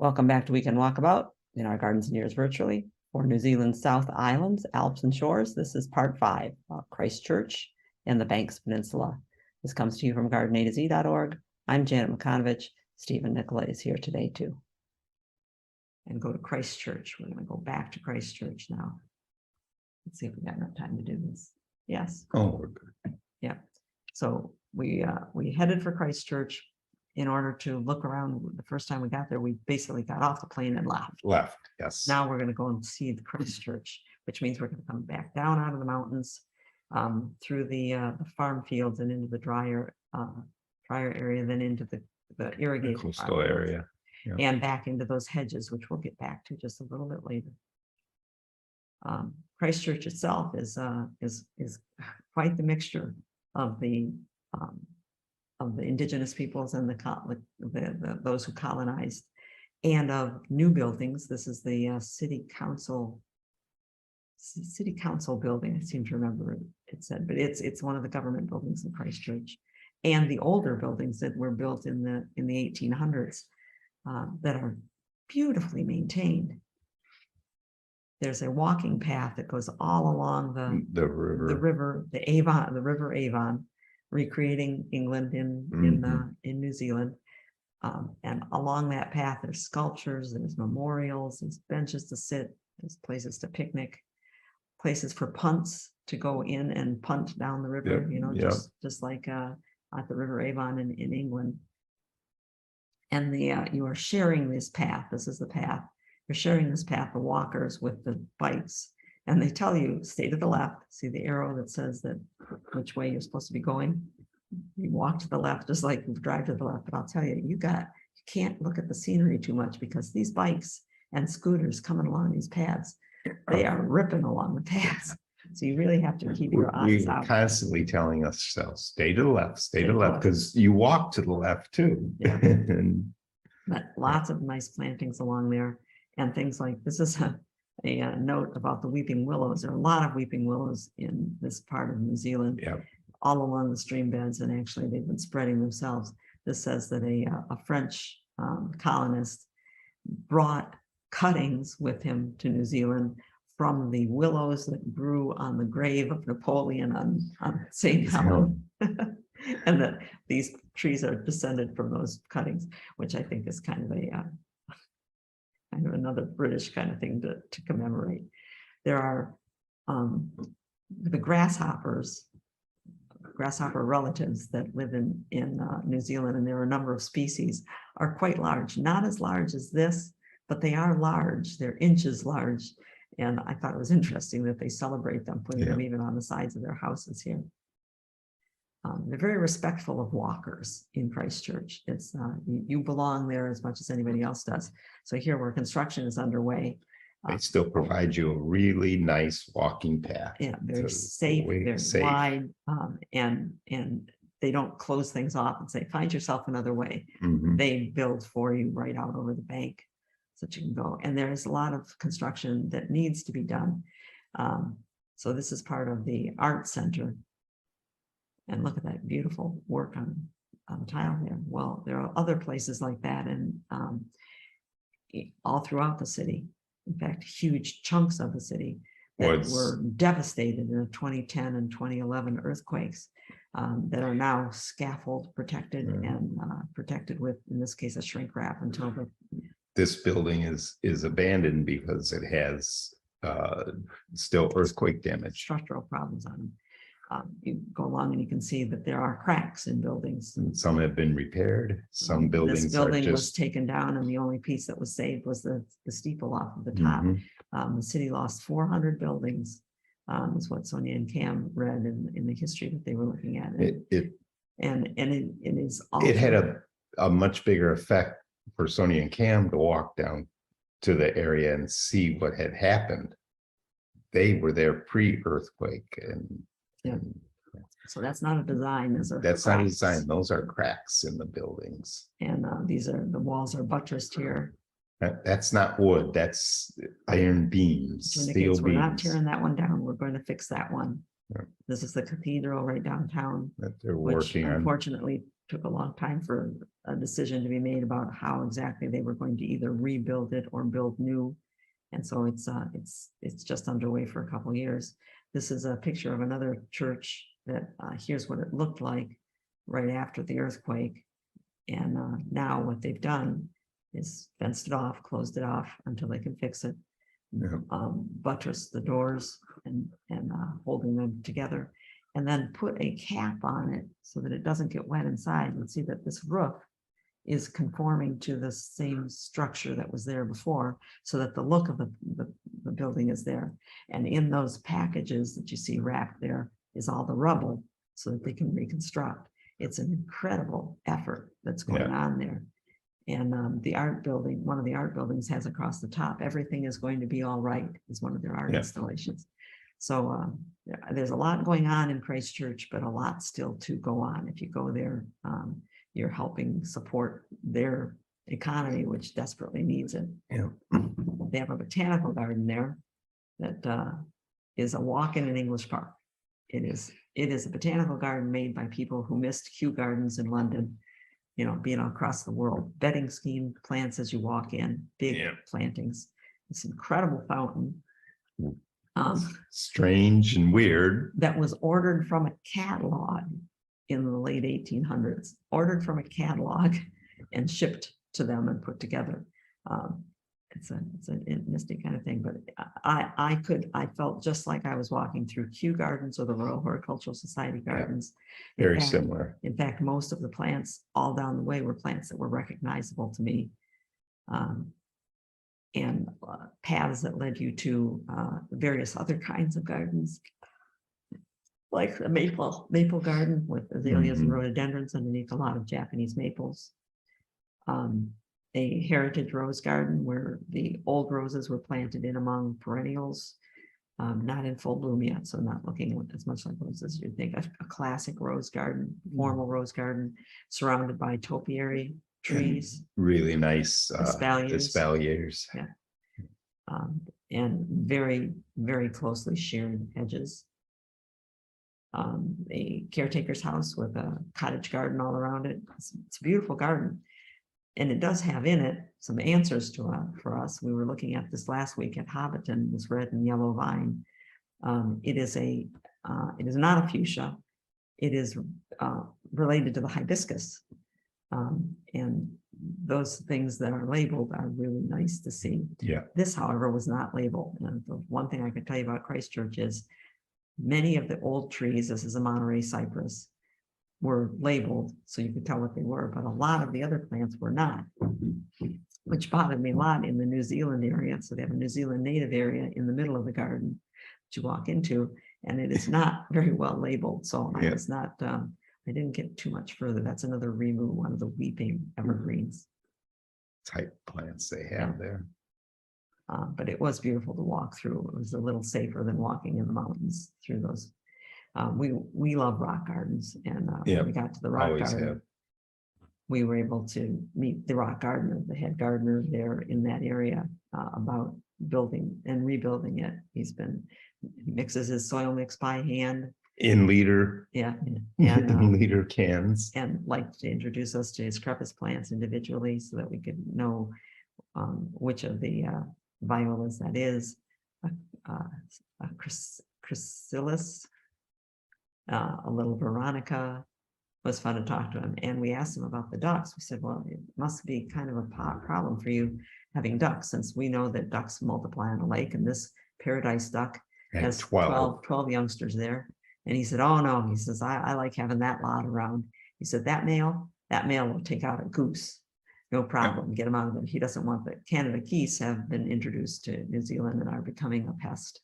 Welcome back to Weekend Walkabout in our gardens and years virtually for New Zealand's South Islands, Alps and Shores. This is part 5, Christchurch and the Banks Peninsula. This comes to you from gardenataz.org. I'm Janet McConovich. Stephen Nicola is here today too. And go to Christchurch. We're going to go back to Christchurch now. Let's see if we got enough time to do this. Yes. Oh, we're good. Yeah. So we headed for Christchurch. In order to look around, the first time we got there, we basically got off the plane and left. Yes. Now we're going to go and see the Christchurch, which means we're going to come back down out of the mountains, through the farm fields and into the drier area, then into the irrigated coastal area, yeah. And back into those hedges, which we'll get back to just a little bit later. Christchurch itself is quite the mixture of the indigenous peoples and those who colonized, and of new buildings. This is the city council building. I seem to remember it said, but it's one of the government buildings in Christchurch, and the older buildings that were built in the 1800s that are beautifully maintained. There's a walking path that goes all along the river Avon, recreating England in New Zealand, and along that path there's sculptures, there's memorials, there's benches to sit, there's places to picnic, places for punts to go in and punt down the river. Just like at the River Avon in England. And you are sharing this path. This is the path. You're sharing this path, the walkers with the bikes. And they tell you, stay to the left. See the arrow that says that which way you're supposed to be going. You walk to the left, just like you drive to the left. But I'll tell you, you can't look at the scenery too much, because these bikes and scooters coming along these paths, they are ripping along the paths. So you really have to keep your eyes out. We're constantly telling ourselves, stay to the left, stay to the left, because you walk to the left too. Yeah. But lots of nice plantings along there, and things like this is a note about the weeping willows. There are a lot of weeping willows in this part of New Zealand, all along the stream beds, and actually they've been spreading themselves. This says that a French colonist brought cuttings with him to New Zealand from the willows that grew on the grave of Napoleon on St. Helens, and that these trees are descended from those cuttings, which I think is kind of another British kind of thing to commemorate. There are the grasshopper relatives that live in New Zealand, and there are a number of species, are quite large. Not as large as this, but they are large. They're inches large. And I thought it was interesting that they celebrate them, putting them even on the sides of their houses here. They're very respectful of walkers in Christchurch. It's you belong there as much as anybody else does. So here, where construction is underway, they still provide you a really nice walking path. Yeah, they're safe, they're wide, and they don't close things off and say, find yourself another way. They build for you right out over the bank, so that you can go. And there's a lot of construction that needs to be done. So this is part of the art center. And look at that beautiful work on tile there. Well, there are other places like that, and all throughout the city. In fact, huge chunks of the city that were devastated in the 2010 and 2011 earthquakes that are now scaffold protected and protected with, in this case, a shrink wrap until this building is abandoned because it has still earthquake damage, structural problems on them. You go along and you can see that there are cracks in buildings. And some have been repaired. Some buildings this building was taken down, and the only piece that was saved was the steeple off of the top. The city lost 400 buildings, is what Sonia and Cam read in the history that they were looking at. It had a much bigger effect for Sonia and Cam to walk down to the area and see what had happened. They were there pre-earthquake, and so that's not a design. That's not a design. Those are cracks in the buildings. And the walls are buttressed here. That's not wood. That's iron beams, steel beams. We're not tearing that one down. We're going to fix that one. This is the cathedral right downtown, that they're which working on. Unfortunately, took a long time for a decision to be made about how exactly they were going to either rebuild it or build new. And so it's just underway for a couple of years. This is a picture of another church that here's what it looked like right after the earthquake. And now what they've done is fenced it off, closed it off until they can fix it. Yeah. Buttress the doors and holding them together, and then put a cap on it so that it doesn't get wet inside. You'll see that this roof is conforming to the same structure that was there before, so that the look of the building is there. And in those packages that you see wrapped there is all the rubble so that they can reconstruct. It's an incredible effort that's going on there. And the art building, one of the art buildings has across the top, everything is going to be all right, is one of their art installations. So there's a lot going on in Christchurch, but a lot still to go on. If you go there, you're helping support their economy, which desperately needs it. Yeah. They have a botanical garden there that is a walk in an English park. It is a botanical garden made by people who missed Kew Gardens in London, you know, being across the world. Bedding scheme plants as you walk in, big plantings. This incredible fountain. Strange and weird. That was ordered from a catalog in the late 1800s, ordered from a catalog and shipped to them and put together. It's a mystic kind of thing, but I felt just like I was walking through Kew Gardens or the Royal Horticultural Society gardens. Very similar. In fact, most of the plants all down the way were plants that were recognizable to me. And paths that led you to various other kinds of gardens, like the maple garden with azaleas and rhododendrons underneath a lot of Japanese maples. A heritage rose garden where the old roses were planted in among perennials, not in full bloom yet, so not looking as much like roses as you'd think. A classic rose garden, formal rose garden, surrounded by topiary trees. Really nice espaliers. Yeah. And very, very closely shared hedges. A caretaker's house with a cottage garden all around it. It's a beautiful garden. And it does have in it some answers for us. We were looking at this last week at Hobbiton, this red and yellow vine. It is not a fuchsia. It is related to the hibiscus. And those things that are labeled are really nice to see. Yeah. This, however, was not labeled. And the one thing I could tell you about Christchurch is many of the old trees, this is a Monterey cypress, were labeled so you could tell what they were, but a lot of the other plants were not, which bothered me a lot in the New Zealand area. So they have a New Zealand native area in the middle of the garden to walk into, and it is not very well labeled. So I was not, I didn't get too much further. That's another Remu, one of the weeping evergreens. Type plants they have there. But it was beautiful to walk through. It was a little safer than walking in the mountains through those. We love rock gardens, and when we got to the rock garden, we were able to meet the rock gardener, the head gardener there in that area, about building and rebuilding it. He mixes his soil mix by hand in liter, liter cans, and liked to introduce us to his crepice plants individually so that we could know which of the violas that is. A chrysalis, a little veronica. It was fun to talk to him, and we asked him about the ducks. We said, well, it must be kind of a problem for you having ducks, since we know that ducks multiply on a lake, and this paradise duck has 12 youngsters there. And he said, oh no, he says, I like having that lot around. He said, that male will take out a goose, no problem, get him out of there. He doesn't want the Canada geese have been introduced to New Zealand and are becoming a pest.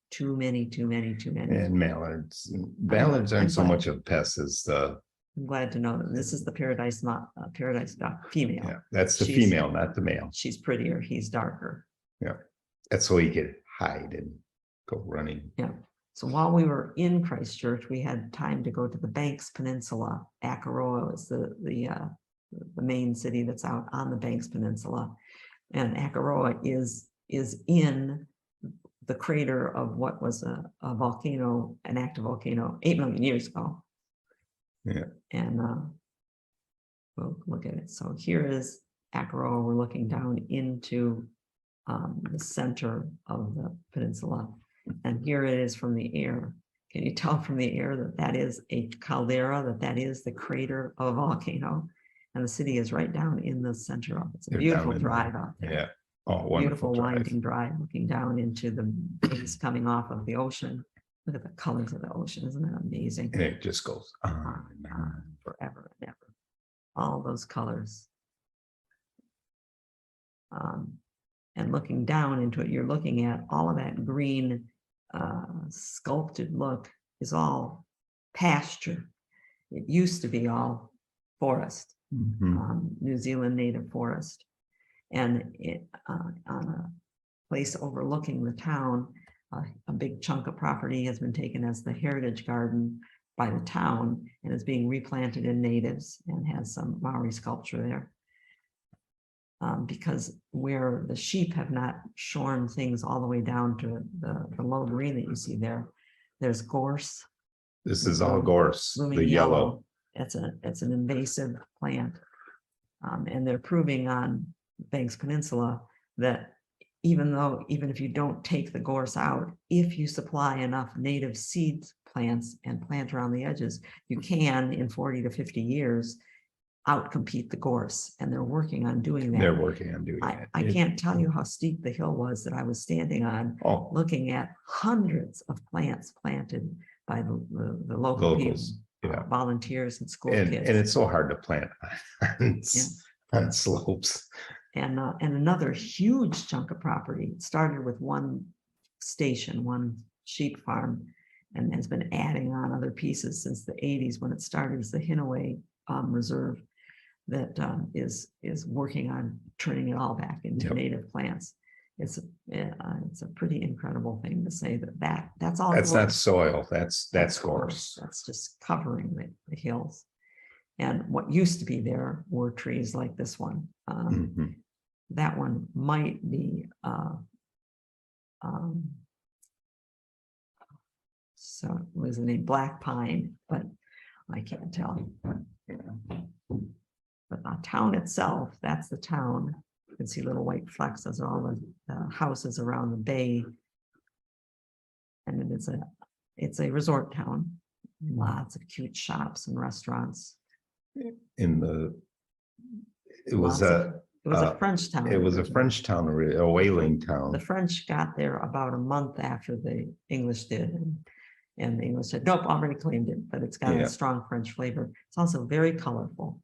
Too many. And mallards. Mallards aren't so much of pests as the. I'm glad to know that this is the paradise duck female. Yeah, that's the female, not the male. She's prettier. He's darker. Yeah, that's so he could hide and go running. Yeah. So while we were in Christchurch, we had time to go to the Banks Peninsula. Akaroa is the main city that's out on the Banks Peninsula, and Akaroa is in the crater of what was a volcano, an active volcano 8 million years ago. Yeah. And we'll look at it. So here is Akaroa. We're looking down into the center of the peninsula. And here it is from the air. Can you tell from the air that that is a caldera, that is the crater of a volcano? And the city is right down in the center of it. It's a They're beautiful down in drive there. out there. Yeah. Oh, wonderful Beautiful drive. winding drive, looking down into the things coming off of the ocean. Look at the colors of the ocean. Isn't that amazing? And it just goes on and on. Forever and ever. All those colors. And looking down into it, you're looking at all of that green sculpted look is all pasture. It used to be all forest, New Zealand native forest. And it on a place overlooking the town, a big chunk of property has been taken as the heritage garden by the town and is being replanted in natives and has some Maori sculpture there. Because where the sheep have not shorn things all the way down to the low green that you see there, there's gorse. This is all gorse, Blooming the yellow. It's an invasive plant. And they're proving on Banks Peninsula that even if you don't take the gorse out, if you supply enough native seed plants and plant around the edges, you can in 40 to 50 years outcompete the gorse, and they're working on doing that. They're working on doing that. I can't tell you how steep the hill was that I was standing on, looking at hundreds of plants planted by the local locals, people, volunteers and school and kids. it's so hard to plant on slopes. And another huge chunk of property. It started with one station, one sheep farm, and has been adding on other pieces since the 80s when it started as the Hinaway Reserve. That is working on turning it all back into native plants. It's a pretty incredible thing to say that's all. That's not soil. That's gorse. That's just covering the hills. And what used to be there were trees like this one. That one might be so it was the name Black Pine, but I can't tell. But the town itself, that's the town. You can see little white flecks. Those are all the houses around the bay. And it's a resort town. Lots of cute shops and restaurants. It was a French town. It was a French town, a whaling town. The French got there about a month after the English did. And the English said, nope, already claimed it, but it's got a strong French flavor. It's also very colorful.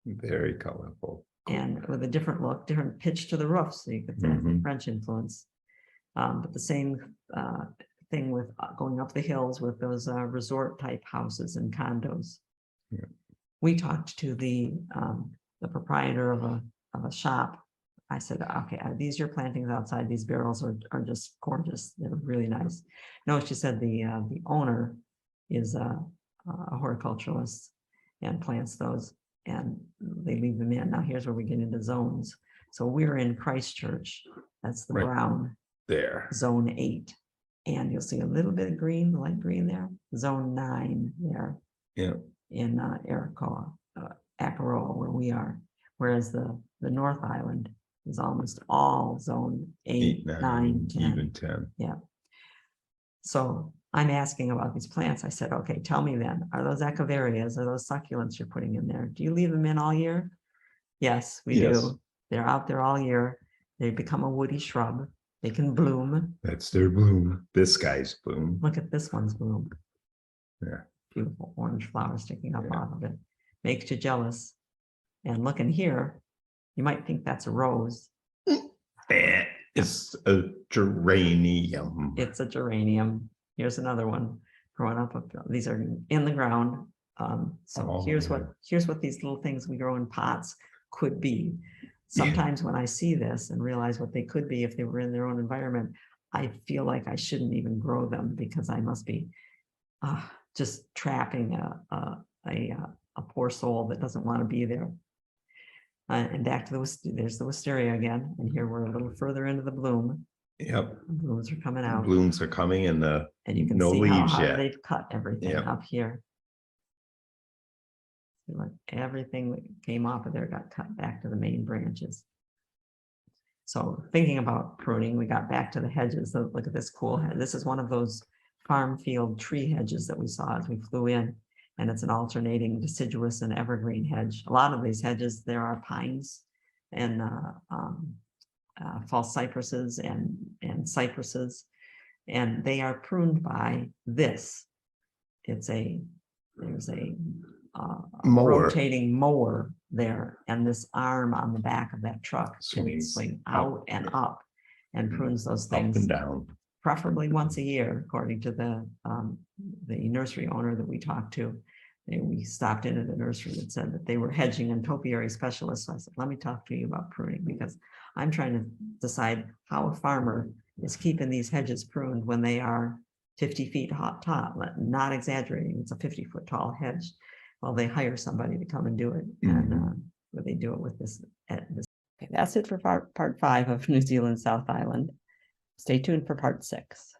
Very colorful. And with a different look, different pitch to the roof. So you could say the French influence. But the same thing with going up the hills with those resort type houses and condos. Yeah. We talked to the proprietor of a shop. I said, okay, are these your plantings outside? These barrels are just gorgeous. They're really nice. No, she said the owner is a horticulturalist and plants those, and they leave them in. Now here's where we get into zones. So we're in Christchurch. That's the brown there. Zone 8. And you'll see a little bit of green, light green there. Zone 9 there. Yeah. In Akaroa, where we are. Whereas the North Island is almost all zone 8, 9, 10. Even 10. Yeah. So I'm asking about these plants. I said, okay, tell me then, are those echeverias, are those succulents you're putting in there? Do you leave them in all year? Yes, we do. They're out there all year. They become a woody shrub. They can bloom. That's their bloom. This guy's bloom. Look at this one's bloom. Yeah. Beautiful orange flower sticking up off of it. Makes you jealous. And look in here, you might think that's a rose. It's a geranium. It's a geranium. Here's another one growing up. These are in the ground. Here's what these little things we grow in pots could be. Sometimes when I see this and realize what they could be if they were in their own environment, I feel like I shouldn't even grow them because I must be just trapping a poor soul that doesn't want to be there. And back to there's the wisteria again. And here we're a little further into the bloom. Yep. The blooms are coming out. Blooms are coming and you can see leaves how yet. They've cut everything up here. Like everything that came off of there got cut back to the main branches. So thinking about pruning, we got back to the hedges. So look at this cool head. This is one of those farm field tree hedges that we saw as we flew in. And it's an alternating deciduous and evergreen hedge. A lot of these hedges, there are pines and false cypresses and cypresses. And they are pruned by this. There's a Mower. rotating mower there, and this arm on the back of that truck can Swings swing out and up and prunes those things, Up and down. preferably once a year, according to the nursery owner that we talked to. And we stopped in at a nursery that said that they were hedging and topiary specialists. So I said, let me talk to you about pruning, because I'm trying to decide how a farmer is keeping these hedges pruned when they are 50 feet tall, not exaggerating. It's a 50-foot tall hedge. Well, they hire somebody to come and do it, and they do it with this. Okay, that's it for part 5 of New Zealand South Island. Stay tuned for part 6.